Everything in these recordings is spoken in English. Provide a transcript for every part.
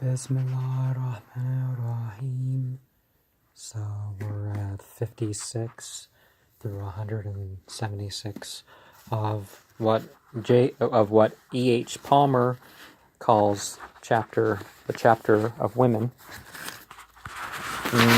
Bismillahirrahmanirrahim. So we're at 56 through 176 of what E.H. Palmer calls the chapter of women.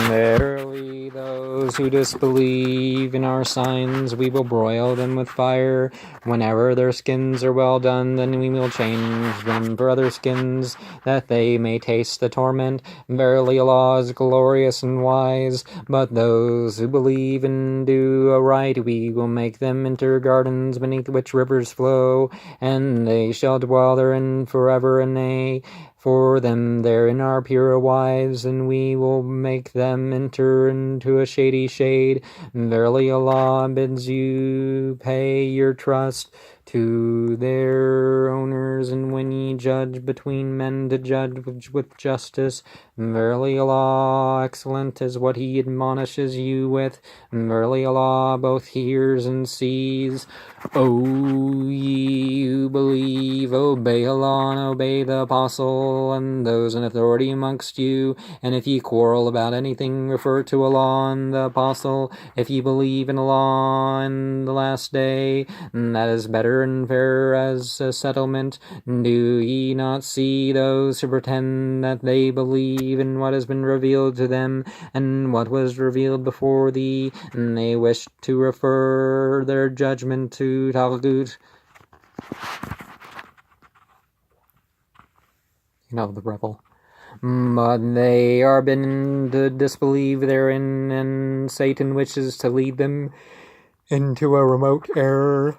Verily, those who disbelieve in our signs, we will broil them with fire. Whenever their skins are well done, then we will change them for other skins, that they may taste the torment. Verily, Allah is glorious and wise. But those who believe and do aright, we will make them enter gardens beneath which rivers flow, and they shall dwell therein forever and aye. For them therein are pure wives, and we will make them enter into a shady shade. Verily Allah bids you pay your trust to their owners, and when ye judge between men, to judge with justice. Verily Allah excellent is what he admonishes you with. Verily Allah both hears and sees. O ye who believe, obey Allah and obey the Apostle and those in authority amongst you. And if ye quarrel about anything, refer to Allah and the Apostle. If ye believe in Allah and the last day, that is better and fairer as a settlement. Do ye not see those who pretend that they believe in what has been revealed to them and what was revealed before thee, and they wish to refer their judgment to Taghut, the rebel. But they are bidden to disbelieve therein, and Satan wishes to lead them into a remote error.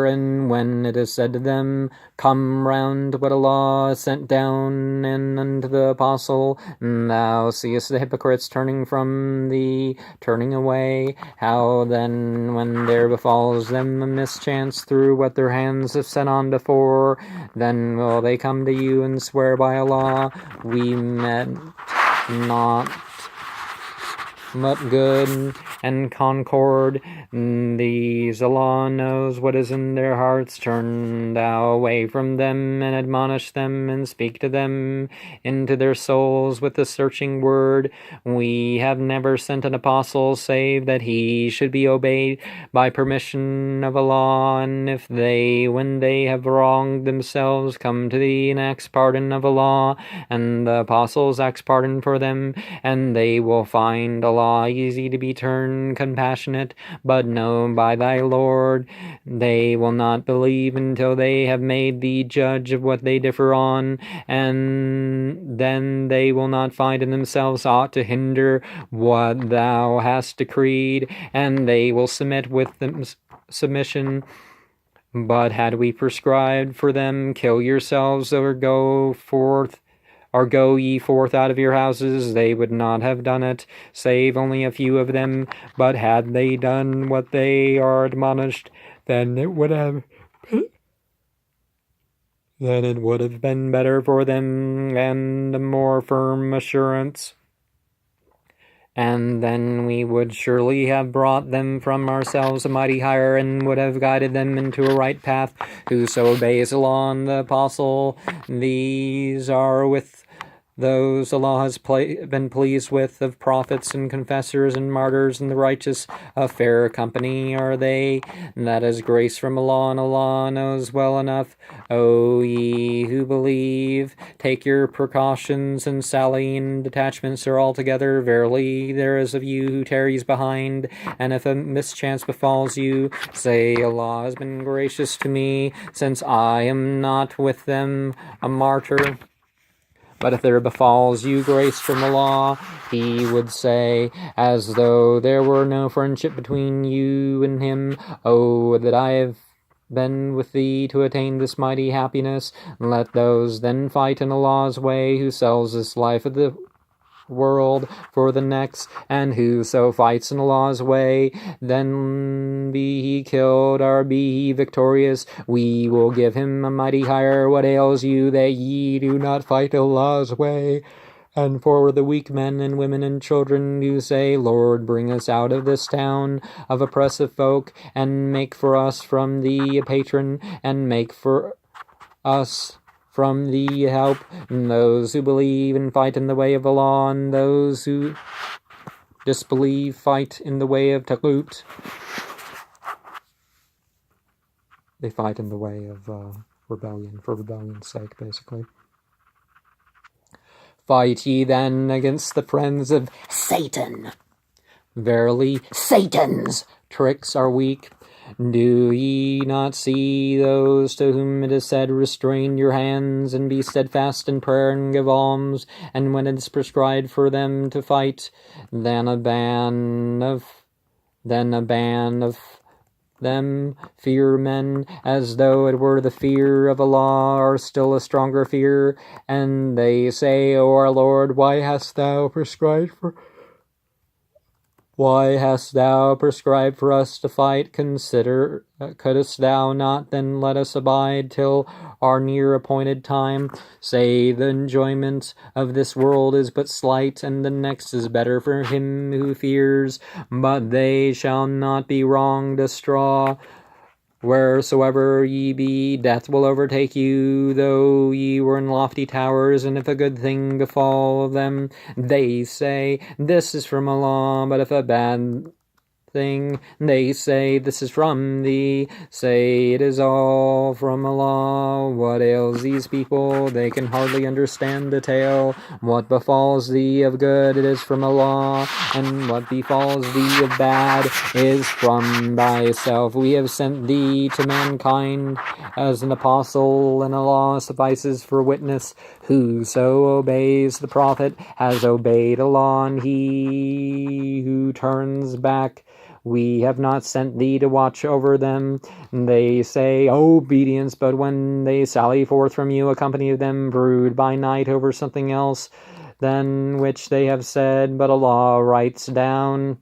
And when it is said to them, come round what Allah sent down and unto the Apostle, and thou seest the hypocrites turning from thee, turning away, how then, when there befalls them a mischance through what their hands have set on before, then will they come to you and swear by Allah, we meant not but good and concord. These Allah knows what is in their hearts. Turn thou away from them and admonish them and speak to them into their souls with the searching word. We have never sent an apostle save that he should be obeyed by permission of Allah, and if they, when they have wronged themselves, come to thee and ask pardon of Allah, and the apostles ask pardon for them, and they will find Allah easy to be turned compassionate. But know by thy Lord, they will not believe until they have made thee judge of what they differ on, and then they will not find in themselves aught to hinder what thou hast decreed, and they will submit with them submission. But had we prescribed for them, kill yourselves or go ye forth out of your houses, they would not have done it, save only a few of them. But had they done what they are admonished, then it would have been better for them, and a more firm assurance. And then we would surely have brought them from ourselves a mighty higher, and would have guided them into a right path. Whoso obeys Allah and the Apostle, these are with those Allah has been pleased with, of prophets and confessors and martyrs and the righteous. A fair company are they. That is grace from Allah, and Allah knows well enough. O ye who believe, take your precautions, and sally and detachments are altogether. Verily, there is of you who tarries behind, and if a mischance befalls you, say, Allah has been gracious to me, since I am not with them, a martyr. But if there befalls you grace from Allah, he would say, as though there were no friendship between you and him, oh, that I have been with thee to attain this mighty happiness. Let those then fight in Allah's way who sells this life of the world for the next, and whoso fights in Allah's way, then be he killed or be he victorious, we will give him a mighty hire. What ails you that ye do not fight Allah's way? And for the weak men and women and children who say, Lord, bring us out of this town of oppressive folk, and make for us from thee a patron, and make for us from the help, and those who believe and fight in the way of Allah, and those who disbelieve fight in the way of Taghut. They fight in the way of rebellion, for rebellion's sake, basically. Fight ye then against the friends of Satan. Verily, Satan's tricks are weak. Do ye not see those to whom it is said, restrain your hands, and be steadfast in prayer, and give alms, and when it is prescribed for them to fight, then a band of them fear men, as though it were the fear of Allah, or still a stronger fear, and they say, O our Lord, why hast thou prescribed for us to fight? Couldst thou not then let us abide till our near appointed time? Say, the enjoyment of this world is but slight, and the next is better for him who fears. But they shall not be wronged a straw. Wheresoever ye be, death will overtake you, though ye were in lofty towers, and if a good thing befall them, they say, this is from Allah, but if a bad thing, they say, this is from thee. Say, it is all from Allah. What ails these people? They can hardly understand the tale. What befalls thee of good, it is from Allah, and what befalls thee of bad is from thyself. We have sent thee to mankind as an apostle, and Allah suffices for witness. Whoso obeys the Prophet has obeyed Allah, and he who turns back, we have not sent thee to watch over them. They say obedience, but when they sally forth from you, a company of them brood by night over something else than which they have said, but Allah writes down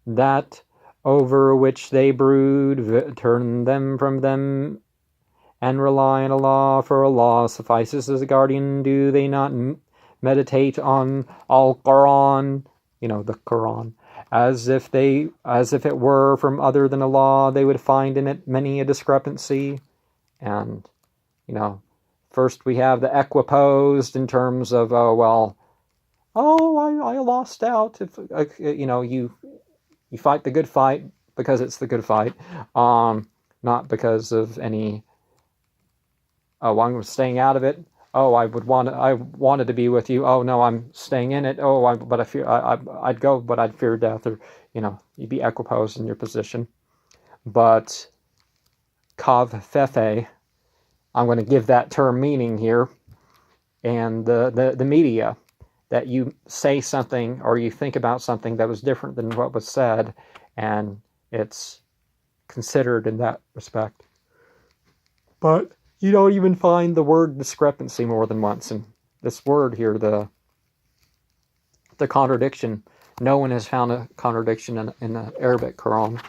that over which they brood. Turn them from them and rely on Allah, for Allah suffices as a guardian. Do they not meditate on Al Qoor'aan, the Koran, as if it were from other than Allah? They would find in it many a discrepancy. And, first we have the equiposed in terms of, I lost out. If, you fight the good fight because it's the good fight, not because of any, I'm staying out of it. I wanted to be with you. Oh no, I'm staying in it. I'd go, but I'd fear death. Or, you'd be equiposed in your position. But covfefe, I'm going to give that term meaning here. And the media, that you say something or you think about something that was different than what was said, and it's considered in that respect. But you don't even find the word discrepancy more than once. And this word here, the contradiction, no one has found a contradiction in the Arabic Quran.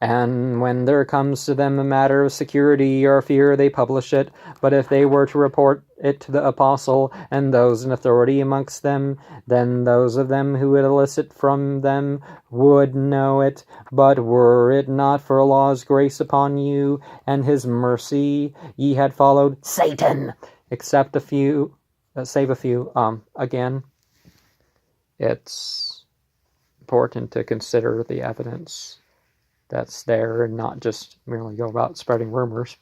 And when there comes to them a matter of security or fear, they publish it. But if they were to report it to the apostle and those in authority amongst them, then those of them who would elicit from them would know it. But were it not for Allah's grace upon you and His mercy, ye had followed Satan, except a few, save a few. Again, it's important to consider the evidence that's there and not just merely go about spreading rumors.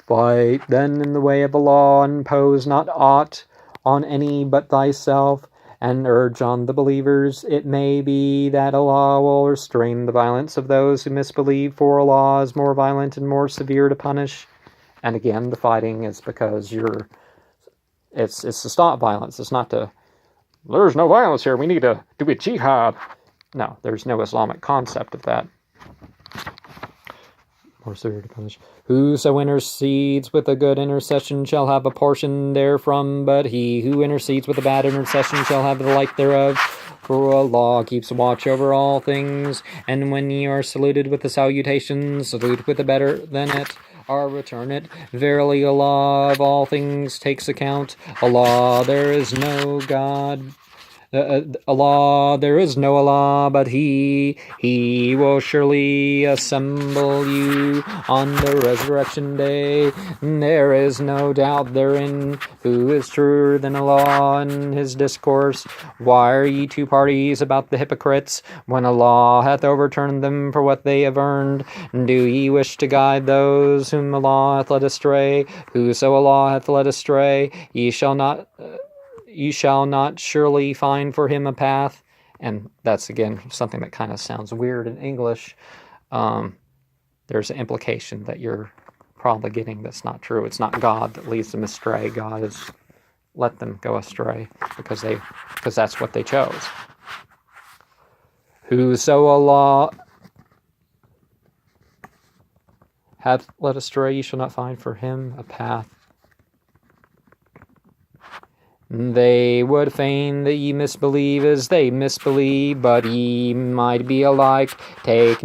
Fight then in the way of Allah, and impose not aught on any but thyself, and urge on the believers. It may be that Allah will restrain the violence of those who misbelieve, for Allah is more violent and more severe to punish. And again, the fighting is because it's to stop violence. It's not to, there's no violence here, we need to do a jihad. No, there's no Islamic concept of that. More severe to punish. Whoso intercedes with a good intercession shall have a portion therefrom, but he who intercedes with a bad intercession shall have the like thereof. For Allah keeps watch over all things, and when ye are saluted with the salutation, salute with a better than it, or return it. Verily Allah of all things takes account. Allah, there is no God Allah, there is no Allah but He. He will surely assemble you on the resurrection day. There is no doubt therein. Who is truer than Allah in His discourse? Why are ye two parties about the hypocrites, when Allah hath overturned them for what they have earned? Do ye wish to guide those whom Allah hath led astray? Whoso Allah hath led astray, ye shall not surely find for him a path. And that's, again, something that kind of sounds weird in English. There's an implication that you're probably getting that's not true. It's not God that leads them astray. God has let them go astray because that's what they chose. Whoso Allah hath led astray, ye shall not find for him a path. They would fain that ye misbelieve as they misbelieve, but ye might be alike. Take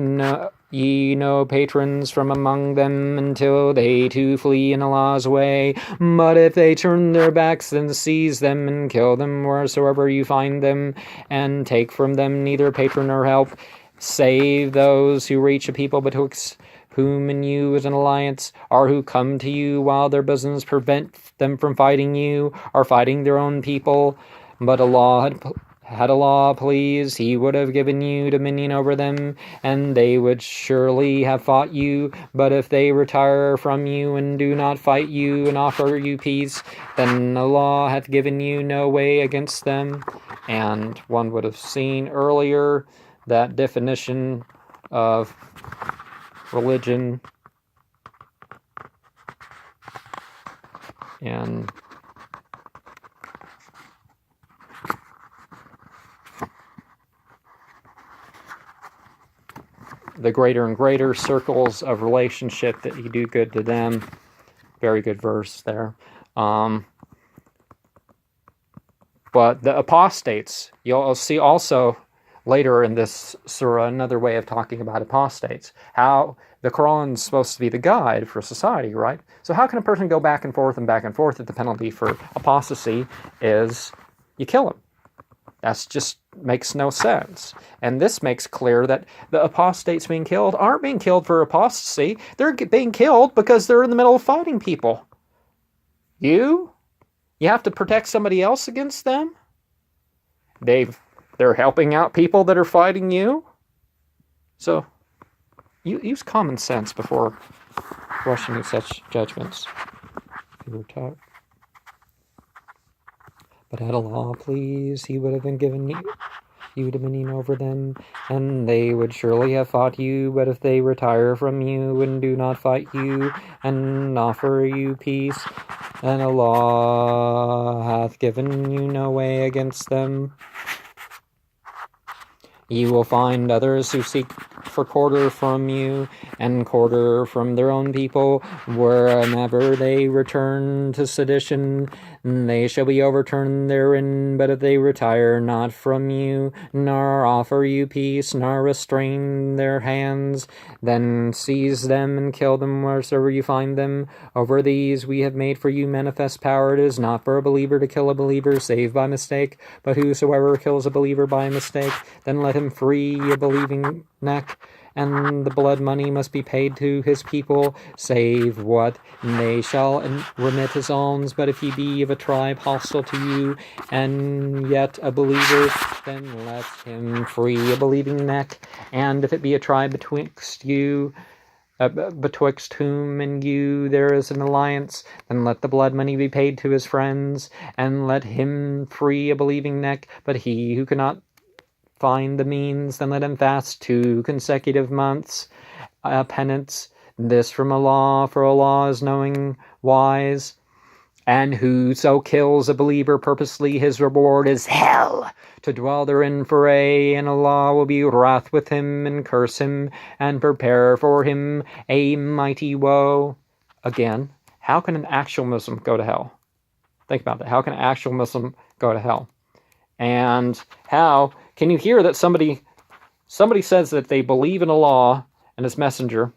ye no patrons from among them until they too flee in Allah's way. But if they turn their backs, then seize them and kill them wheresoever you find them, and take from them neither patron nor help, save those who reach a people betwixt whom and you is an alliance, or who come to you while their bosoms prevent them from fighting you, or fighting their own people. But Allah had Allah pleased, He would have given you dominion over them, and they would surely have fought you. But if they retire from you and do not fight you and offer you peace, then Allah hath given you no way against them. And one would have seen earlier that definition of religion and the greater and greater circles of relationship that you do good to them. Very good verse there. But the apostates, you'll see also later in this surah another way of talking about apostates. How the Quran is supposed to be the guide for society, right? So how can a person go back and forth if the penalty for apostasy is you kill him? That just makes no sense. And this makes clear that the apostates being killed aren't being killed for apostasy. They're being killed because they're in the middle of fighting people. You have to protect somebody else against them? They're helping out people that are fighting you? So, use common sense before rushing to such judgments. If you were taught. But had Allah pleased, He would have been given you dominion over them, and they would surely have fought you. But if they retire from you and do not fight you and offer you peace, then Allah hath given you no way against them. Ye will find others who seek for quarter from you, and quarter from their own people, whenever they return to sedition. They shall be overturned therein, but if they retire not from you, nor offer you peace, nor restrain their hands, then seize them and kill them wheresoever you find them. Over these we have made for you manifest power. It is not for a believer to kill a believer, save by mistake, but whosoever kills a believer by mistake, then let him free a believing neck, and the blood money must be paid to his people, save what they shall remit his alms. But if he be of a tribe hostile to you, and yet a believer, then let him free a believing neck. And if it be a tribe betwixt whom and you there is an alliance, then let the blood money be paid to his friends, and let him free a believing neck. But he who cannot find the means, then let him fast 2 consecutive months, penance. This from Allah, for Allah is knowing, wise. And whoso kills a believer purposely, his reward is hell, to dwell therein for aye, and Allah will be wrath with him, and curse him, and prepare for him a mighty woe. Again, how can an actual Muslim go to hell? Think about that. How can an actual Muslim go to hell? And how can you hear that somebody says that they believe in Allah and His messenger,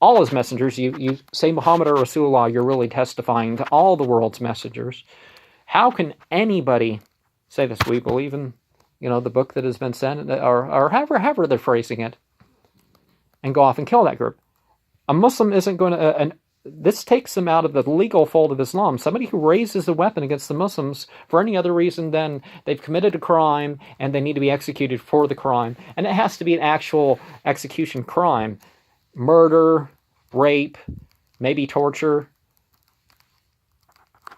all His messengers? You say Muhammad or Rasulullah, you're really testifying to all the world's messengers. How can anybody say this, we believe in, the book that has been sent, or however they're phrasing it, and go off and kill that group. A Muslim isn't going to, and this takes them out of the legal fold of Islam. Somebody who raises a weapon against the Muslims for any other reason than they've committed a crime and they need to be executed for the crime. And it has to be an actual execution crime. Murder, rape, maybe torture,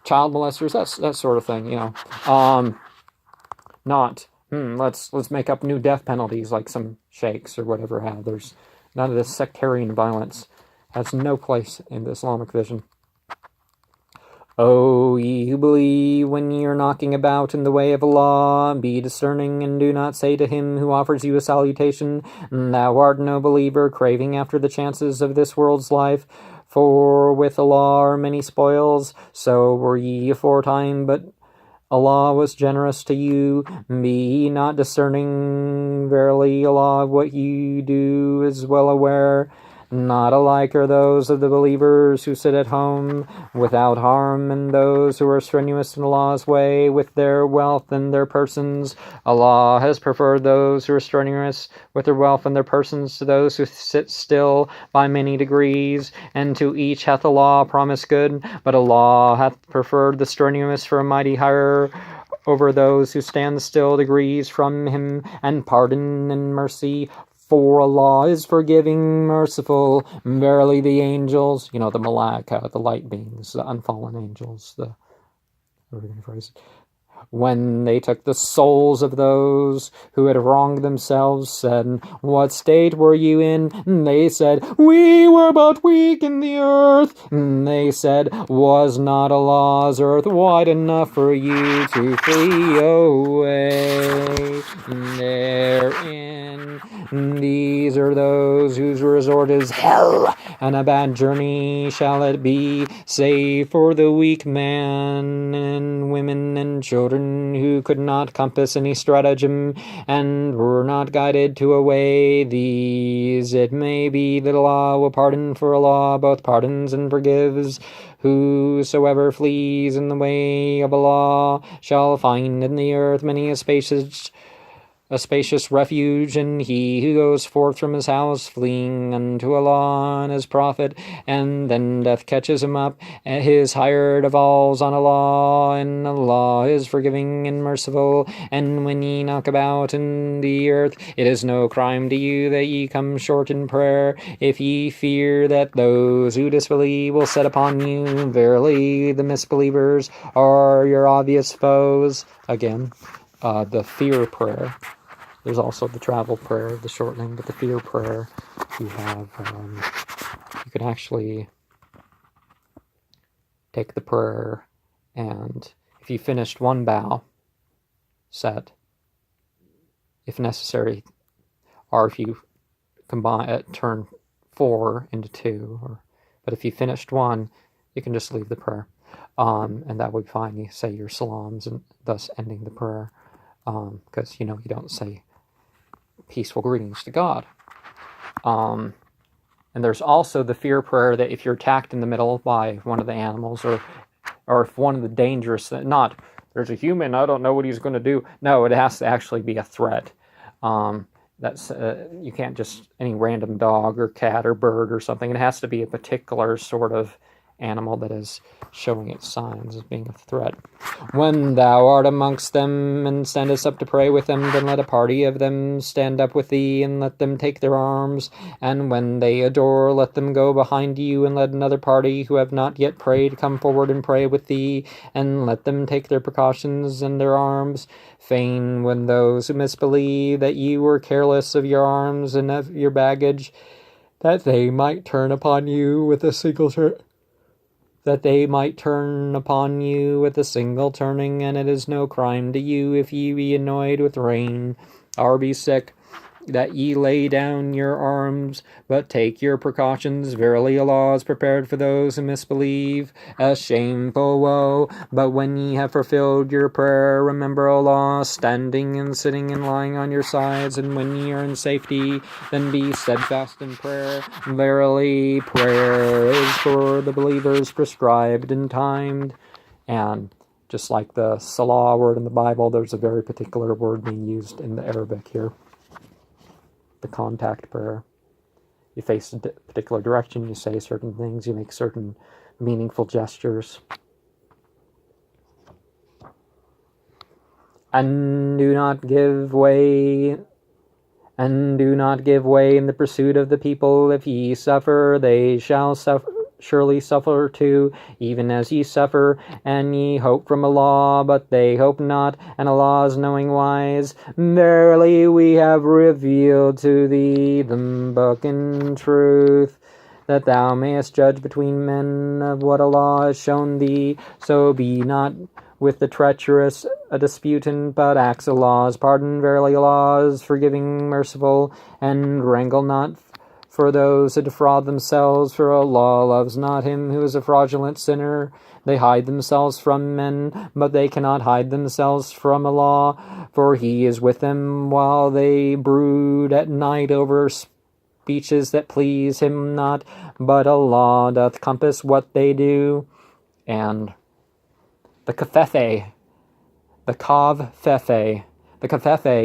child molesters, that sort of thing, let's make up new death penalties like some sheikhs or whatever have. There's none of this sectarian violence. Has no place in the Islamic vision. O ye who believe, when ye are knocking about in the way of Allah, be discerning, and do not say to him who offers you a salutation, Thou art no believer, craving after the chances of this world's life. For with Allah are many spoils, so were ye aforetime, but Allah was generous to you. Be ye not discerning, verily Allah what you do is well aware. Not alike are those of the believers who sit at home without harm, and those who are strenuous in Allah's way with their wealth and their persons. Allah has preferred those who are strenuous with their wealth and their persons to those who sit still by many degrees, and to each hath Allah promised good, but Allah hath preferred the strenuous for a mighty higher over those who stand still degrees from him, and pardon and mercy. For Allah is forgiving, merciful. Verily the angels, the malaika, the light beings, the unfallen angels, how are we going to phrase it? When they took the souls of those who had wronged themselves, said, What state were you in? And they said, We were but weak in the earth. And they said, Was not Allah's earth wide enough for you to flee away therein? These are those whose resort is hell, and a bad journey shall it be, save for the weak man and women and children who could not compass any stratagem and were not guided to a way. These it may be that Allah will pardon, for Allah both pardons and forgives. Whosoever flees in the way of Allah shall find in the earth many a spacious refuge, and he who goes forth from his house, fleeing unto Allah and his Prophet, and then death catches him up, and his hire devolves on Allah, and Allah is forgiving and merciful. And when ye knock about in the earth, it is no crime to you that ye come short in prayer, if ye fear that those who disbelieve will set upon you. Verily the misbelievers are your obvious foes. Again, the fear prayer. There's also the travel prayer, the shortening, but the fear prayer, you can actually take the prayer, and if you finished one bow set, if necessary, or if you turn 4 into 2, but if you finished one, you can just leave the prayer, and that would be fine. You say your salams, and thus ending the prayer, because, you don't say peaceful greetings to God. And there's also the fear prayer that if you're attacked in the middle by one of the animals, or if one of the dangerous, there's a human, I don't know what he's going to do. No, it has to actually be a threat. That's you can't just any random dog or cat or bird or something. It has to be a particular sort of animal that is showing its signs of being a threat. When thou art amongst them and standest up to pray with them, then let a party of them stand up with thee, and let them take their arms. And when they adore, let them go behind you, and let another party who have not yet prayed come forward and pray with thee, and let them take their precautions and their arms. Fain when those who misbelieve that you were careless of your arms and of your baggage, that they might turn upon you with a single turning, and it is no crime to you if ye be annoyed with rain, or be sick, that ye lay down your arms, but take your precautions. Verily Allah is prepared for those who misbelieve a shameful woe. But when ye have fulfilled your prayer, remember Allah, standing and sitting and lying on your sides, and when ye are in safety, then be steadfast in prayer. Verily prayer is for the believers prescribed and timed. And Just like the salah word in the Bible, there's a very particular word being used in the Arabic here. The contact prayer. You face a particular direction, you say certain things, you make certain meaningful gestures. And do not give way in the pursuit of the people. If ye suffer, they shall surely suffer too, even as ye suffer. And ye hope from Allah, but they hope not, and Allah is knowing wise. Verily we have revealed to thee the book in truth, that thou mayest judge between men of what Allah has shown thee. So be not with the treacherous a disputant, but acts Allah's pardon. Verily Allah is forgiving, merciful, and wrangle not for those who defraud themselves, for Allah loves not him who is a fraudulent sinner. They hide themselves from men, but they cannot hide themselves from Allah, for He is with them while they brood at night over speeches that please Him not, but Allah doth compass what they do. And the covfefe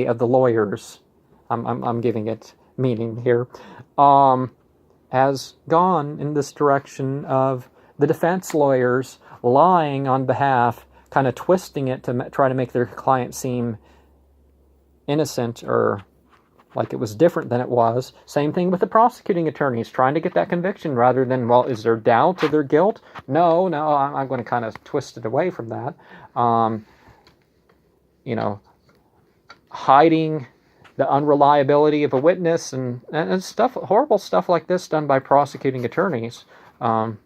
of the lawyers, I'm giving it meaning here, has gone in this direction of the defense lawyers lying on behalf, kind of twisting it to try to make their client seem innocent or like it was different than it was. Same thing with the prosecuting attorneys, trying to get that conviction rather than, well, is there doubt of their guilt? No, I'm going to kind of twist it away from that. Hiding the unreliability of a witness and stuff, horrible stuff like this done by prosecuting attorneys. But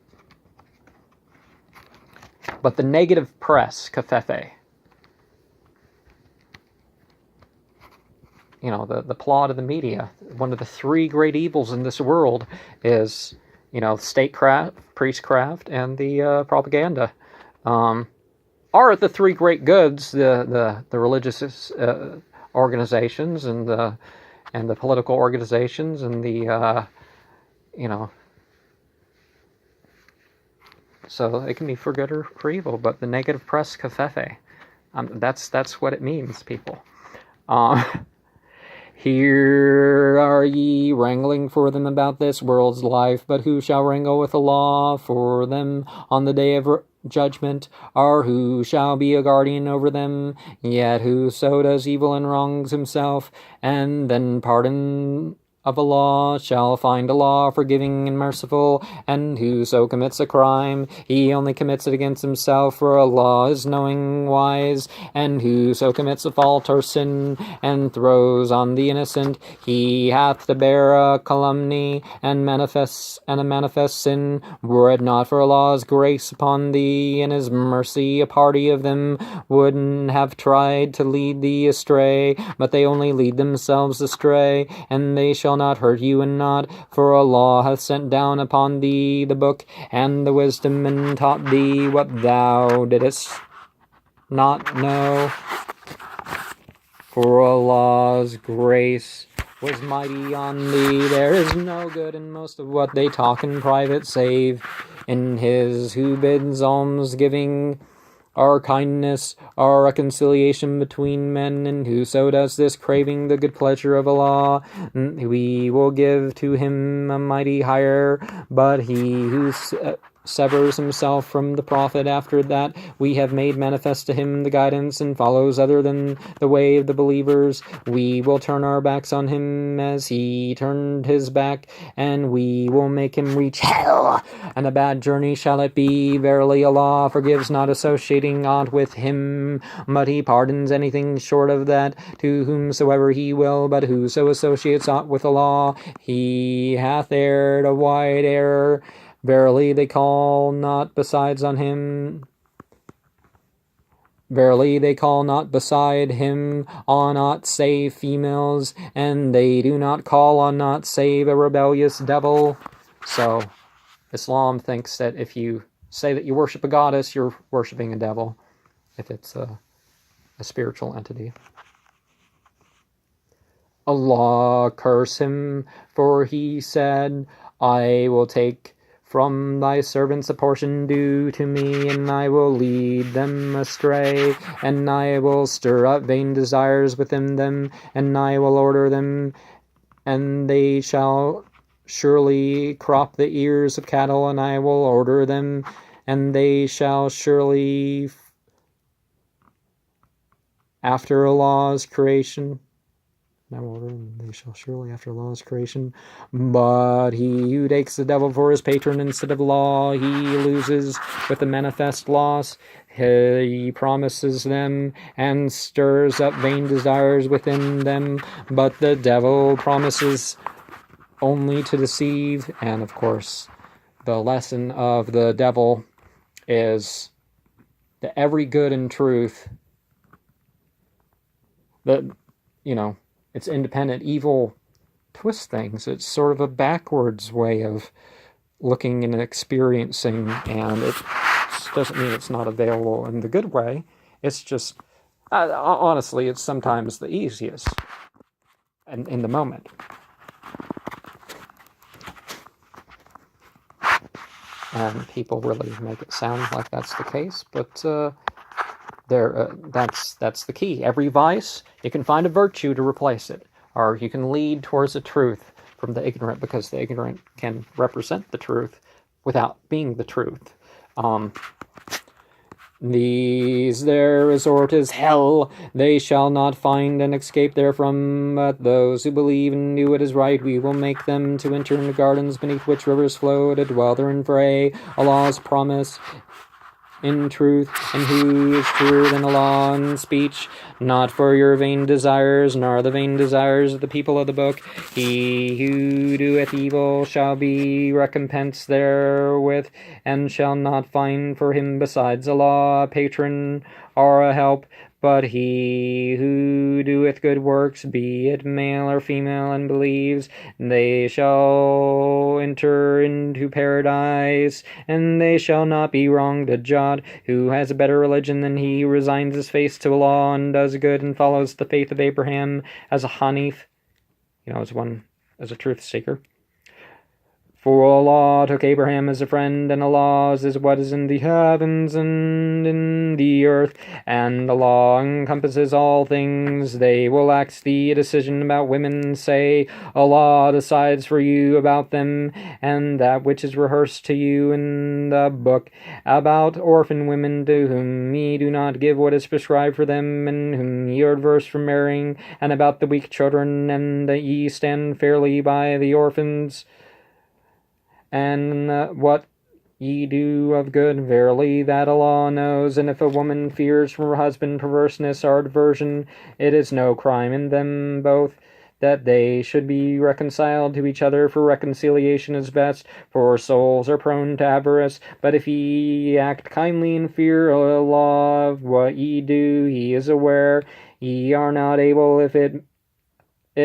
the negative press, covfefe, the plot of the media, one of the three great evils in this world is, statecraft, priestcraft, and the propaganda. Are the three great goods, the religious organizations and the political organizations and the so it can be for good or for evil, but the negative press, covfefe, that's what it means, people. Here are ye wrangling for them about this world's life, but who shall wrangle with Allah for them on the day of judgment, or who shall be a guardian over them? Yet whoso does evil and wrongs himself, and then pardon of Allah shall find Allah forgiving and merciful, and whoso commits a crime, he only commits it against himself, for Allah is knowing wise. And whoso commits a fault or sin, and throws on the innocent, he hath to bear a calumny, and a manifest sin. Were it not for Allah's grace upon thee, and His mercy, a party of them would have tried to lead thee astray, but they only lead themselves astray, and they shall not hurt you in naught, for Allah hath sent down upon thee the book and the wisdom, and taught thee what thou didst not know. For Allah's grace was mighty on thee. There is no good in most of what they talk in private, save in His who bids almsgiving, our kindness, our reconciliation between men, and whoso does this, craving the good pleasure of Allah, we will give to him a mighty hire. But he who severs himself from the Prophet after that we have made manifest to him the guidance, and follows other than the way of the believers, we will turn our backs on him as he turned his back, and we will make him reach hell, and a bad journey shall it be. Verily Allah forgives not associating aught with Him, but He pardons anything short of that to whomsoever He will. But whoso associates aught with Allah, he hath erred a wide error. Verily they call not besides on Him. Verily they call not beside Him on aught save females, and they do not call on aught save a rebellious devil. So Islam thinks that if you say that you worship a goddess, you're worshiping a devil, if it's a spiritual entity. Allah curse him, for he said, I will take from thy servants a portion due to me, and I will lead them astray, and I will stir up vain desires within them, and I will order them, and they shall surely crop the ears of cattle, and I will order them, and they shall surely after Allah's creation. They shall surely after Allah's creation. But he who takes the devil for his patron instead of law, he loses with the manifest loss. He promises them and stirs up vain desires within them, but the devil promises only to deceive. And of course, the lesson of the devil is that every good and truth, that, it's independent. Evil twists things. It's sort of a backwards way of looking and experiencing, and it doesn't mean it's not available in the good way. It's just, honestly, it's sometimes the easiest in the moment. And people really make it sound like that's the case, but that's the key. Every vice, you can find a virtue to replace it, or you can lead towards the truth from the ignorant, because the ignorant can represent the truth without being the truth. Their resort is hell. They shall not find an escape therefrom, but those who believe and do what is right, we will make them to enter into gardens beneath which rivers flow, to dwell therein forever. Allah's promise in truth, and who is truer than Allah in speech, not for your vain desires, nor the vain desires of the people of the book. He who doeth evil shall be recompensed therewith, and shall not find for him besides Allah a patron or a help. But he who doeth good works, be it male or female, and believes, they shall enter into paradise, and they shall not be wronged a jot. Who has a better religion than he who resigns his face to Allah and does good and follows the faith of Abraham as a Hanif, as a truth seeker? For Allah took Abraham as a friend, and Allah is what is in the heavens and in the earth, and Allah encompasses all things. They will ask thee a decision about women. Say, Allah decides for you about them, and that which is rehearsed to you in the book about orphan women, to whom ye do not give what is prescribed for them, and whom ye are averse from marrying, and about the weak children, and that ye stand fairly by the orphans, and what ye do of good, verily that Allah knows. And if a woman fears from her husband perverseness or diversion, it is no crime in them both that they should be reconciled to each other, for reconciliation is best, for souls are prone to avarice. But if ye act kindly in fear of Allah of what ye do, He is aware. Ye are not able, if it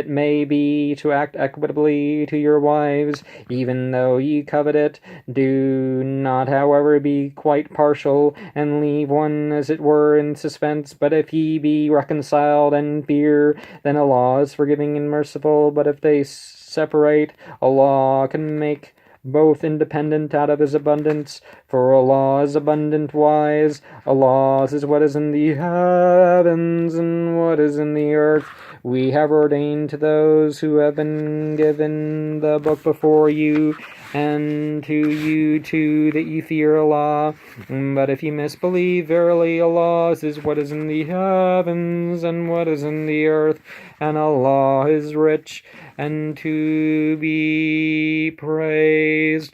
may be, to act equitably to your wives, even though ye covet it. Do not, however, be quite partial, and leave one, as it were, in suspense. But if ye be reconciled and fear, then Allah is forgiving and merciful. But if they separate, Allah can make both independent out of His abundance, for Allah is abundant wise. Allah is what is in the heavens and what is in the earth. We have ordained to those who have been given the book before you, and to you too, that ye fear Allah. But if ye misbelieve, verily Allah is what is in the heavens and what is in the earth, and Allah is rich and to be praised.